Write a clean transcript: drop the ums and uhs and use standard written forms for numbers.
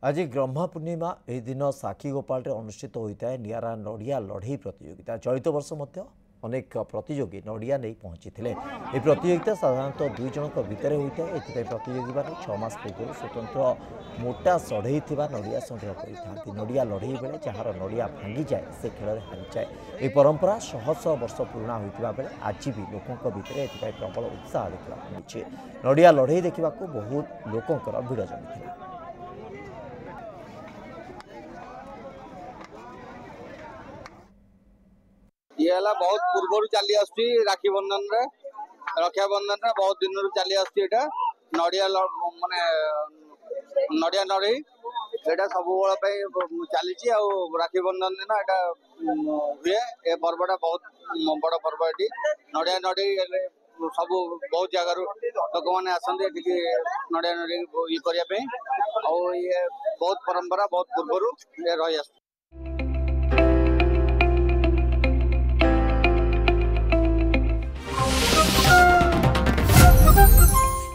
आज ब्रह्मा पूर्णिमा यह दिन साक्षीगोपाल अनुष्ठित होता है निरा नड़िया लड़ई प्रतियोगिता। चलित वर्ष अनेक प्रतियोगी नड़िया नहीं पहुंची थे। यह प्रतियोगिता साधारणतः 2 जनों भितर होता है। एथि प्रतियोगी मैंने 6 मास पूर्व स्वतंत्र मोटा सढ़ई नड़िया संग्रह करते नड़िया लड़ई बेले जार नड़िया भांगी जाए से खेल में हारी जाए। यह परंपरा शह शह वर्ष पुराणा होता बेले आज भी लोकों भितर एथि प्रबल उत्साह देखा मिली। नड़िया लड़ई देखा बहुत लोकंर भिड़ जमी। ये बहुत पूर्व चली राखी बंधन रे रक्षा बंधन रे बहुत दिन रू चली आटा नड़िया माने नड़िया लड़ई एटा सब चली राखी बंधन दिन एटा हुए ए पर्वटा बहुत बड़ पर्व ये नड़िया लड़ई सब बहुत जगार लोक मैंने आसते नड़िया लड़ई ये करने ये बहुत परंपरा बहुत पूर्व रही।